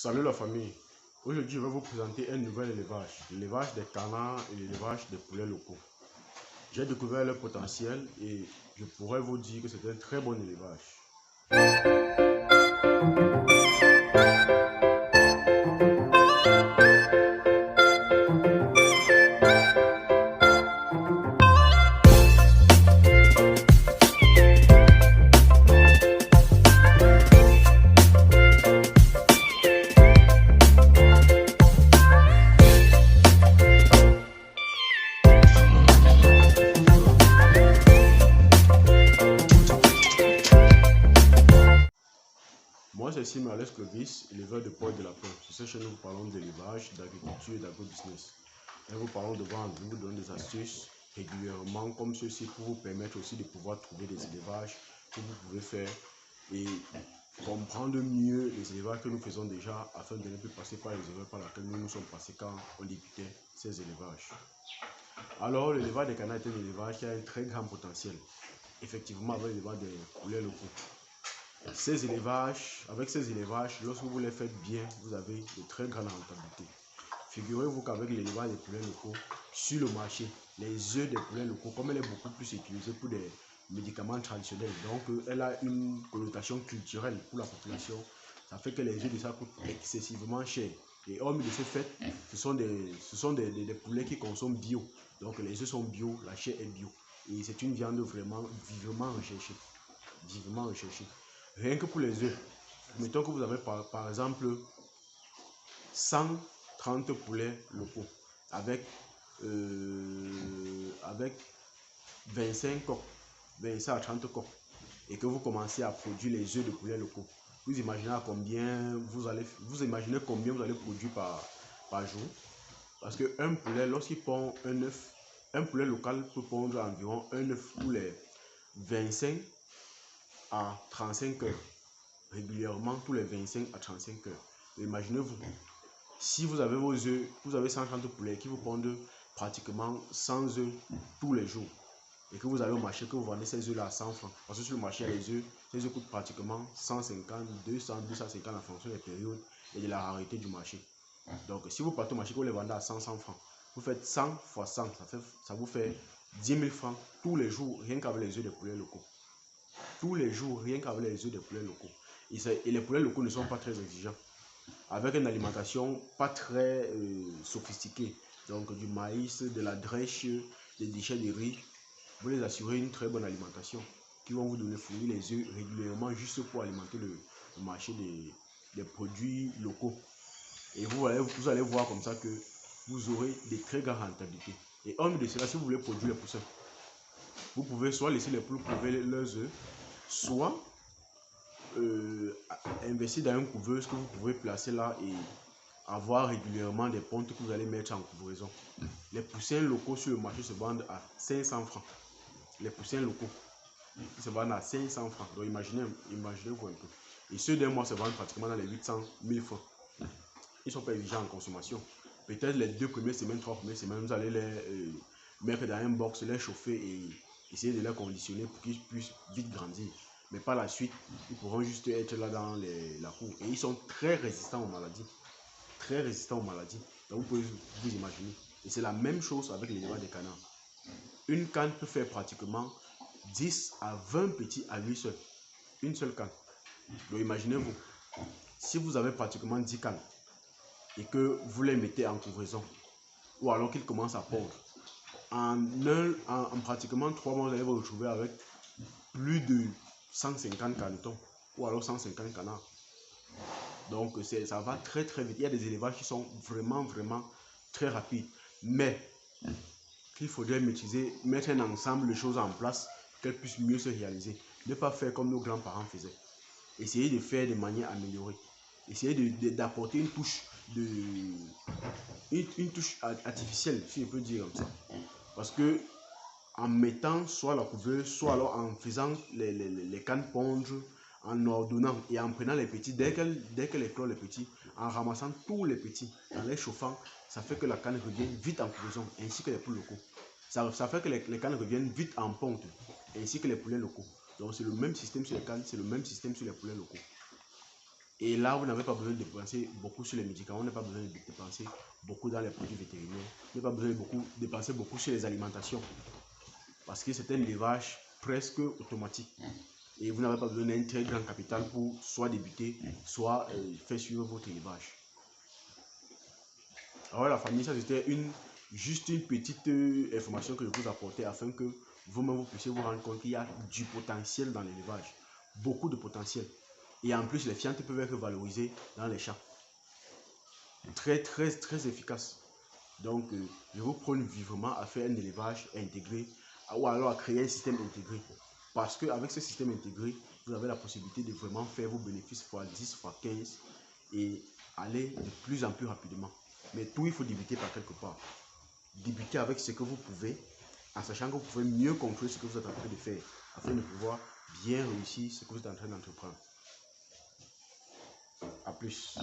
Salut la famille. Aujourd'hui, je vais vous présenter un nouvel élevage, l'élevage des canards et l'élevage des poulets locaux. J'ai découvert leur potentiel et je pourrais vous dire que c'est un très bon élevage. Moi, c'est Sim Alex Clovis, éleveur de porc de lapin. Sur cette chaîne, nous parlons d'élevage, d'agriculture et d'agro-business. Nous vous parlons de vendre, nous vous donnons des astuces régulièrement comme ceci pour vous permettre aussi de pouvoir trouver des élevages que vous pouvez faire et comprendre mieux les élevages que nous faisons déjà afin de ne plus passer par les erreurs par lesquelles nous sommes passés quand on débutait ces élevages. Alors, l'élevage des canards est un élevage qui a un très grand potentiel, effectivement avec l'élevage des poulets locaux. Avec ces élevages, lorsque vous les faites bien, vous avez de très grandes rentabilités. Figurez-vous qu'avec l'élevage des poulets locaux, sur le marché, les œufs des poulets locaux, comme elle est beaucoup plus utilisée pour des médicaments traditionnels, donc elle a une connotation culturelle pour la population, ça fait que les œufs de ça coûtent excessivement cher. Et hormis de ce fait, ce sont des poulets qui consomment bio. Donc les œufs sont bio, la chair est bio. Et c'est une viande vraiment vivement recherchée. Vivement recherchée. Rien que pour les œufs, mettons que vous avez par exemple 130 poulets locaux avec 25 coques, 25 à 30 coques, et que vous commencez à produire les œufs de poulets locaux. Vous imaginez combien vous allez produire par jour. Parce qu'un poulet, lorsqu'il pond un œuf, un poulet local peut pondre environ un œuf tous les 25 à 35 heures. Régulièrement tous les 25 à 35 heures. Imaginez-vous, si vous avez vos œufs, vous avez 130 poulets qui vous pondent pratiquement 100 œufs tous les jours et que vous allez au marché, que vous vendez ces œufs là à 100 francs. Parce que sur le marché, les œufs coûtent pratiquement 150, 200, 250 en fonction des périodes et de la rareté du marché. Donc, si vous partez au marché, que vous les vendez à 100 francs, vous faites 100 fois 100, ça vous fait 10 000 francs tous les jours, rien qu'avec les œufs des poulets locaux. Tous les jours, rien qu'avec les œufs des poulets locaux. Et les poulets locaux ne sont pas très exigeants, avec une alimentation pas très sophistiquée, donc du maïs, de la drèche, des déchets de riz. Vous les assurez une très bonne alimentation qui vont vous donner fournir les œufs régulièrement juste pour alimenter le marché des produits locaux. Et vous allez voir comme ça que vous aurez des très grandes rentabilités. Et hormis de cela, si vous voulez produire les poussins, vous pouvez soit laisser les poules couver leurs œufs, soit investir dans une couveuse que vous pouvez placer là et avoir régulièrement des pontes que vous allez mettre en couvraison. Les poussins locaux sur le marché se vendent à 500 francs. Les poussins locaux se vendent à 500 francs. Donc imaginez-vous un peu. Et ceux d'un mois se vendent pratiquement dans les 800 000 francs. Ils ne sont pas exigeants en consommation. Peut-être les 2 premières semaines, 3 premières semaines, vous allez les mettre dans un box, les chauffer et essayer de les conditionner pour qu'ils puissent vite grandir. Mais par la suite, ils pourront juste être là dans la cour. Et ils sont très résistants aux maladies. Très résistants aux maladies. Donc vous pouvez vous imaginer. Et c'est la même chose avec l'élevage des canards. Une canne peut faire pratiquement 10 à 20 petits à lui seul. Une seule canne. Donc imaginez-vous, si vous avez pratiquement 10 cannes et que vous les mettez en couvraison, ou alors qu'ils commencent à pondre, en pratiquement 3 mois, vous allez vous retrouver avec plus de 150 canetons ou alors 150 canards. Donc ça va très très vite. Il y a des élevages qui sont vraiment très rapides. Mais qu'il faudrait mettre un ensemble de choses en place qu'elles puissent mieux se réaliser. Ne pas faire comme nos grands-parents faisaient. Essayer de faire de manière améliorée. Essayer d'apporter une touche artificielle, si je peux dire comme ça. Parce que en mettant soit la couveuse, soit alors en faisant les cannes pondre, en ordonnant et en prenant les petits, dès qu'elle éclore les petits, en ramassant tous les petits, en les chauffant, ça fait que la canne revienne vite en couvraison, ainsi que les poules locaux. Ça fait que les cannes reviennent vite en ponte, ainsi que les poulets locaux. Donc c'est le même système sur les cannes, c'est le même système sur les poulets locaux. Et là, vous n'avez pas besoin de dépenser beaucoup sur les médicaments, vous n'avez pas besoin de dépenser beaucoup dans les produits vétérinaires, vous n'avez pas besoin de dépenser beaucoup sur les alimentations. Parce que c'est un élevage presque automatique. Et vous n'avez pas besoin d'un très grand capital pour soit débuter, soit faire suivre votre élevage. Alors la famille, ça c'était juste une petite information que je vous apportais afin que vous-même vous puissiez vous rendre compte qu'il y a du potentiel dans l'élevage. Beaucoup de potentiel. Et en plus, les fientes peuvent être valorisées dans les champs. Très, très, très efficace. Donc, je vous prône vivement à faire un élevage intégré ou alors à créer un système intégré. Parce qu'avec ce système intégré, vous avez la possibilité de vraiment faire vos bénéfices x10, x15 et aller de plus en plus rapidement. Mais tout, il faut débuter par quelque part. Débuter avec ce que vous pouvez, en sachant que vous pouvez mieux contrôler ce que vous êtes en train de faire, afin de pouvoir bien réussir ce que vous êtes en train d'entreprendre. A plus.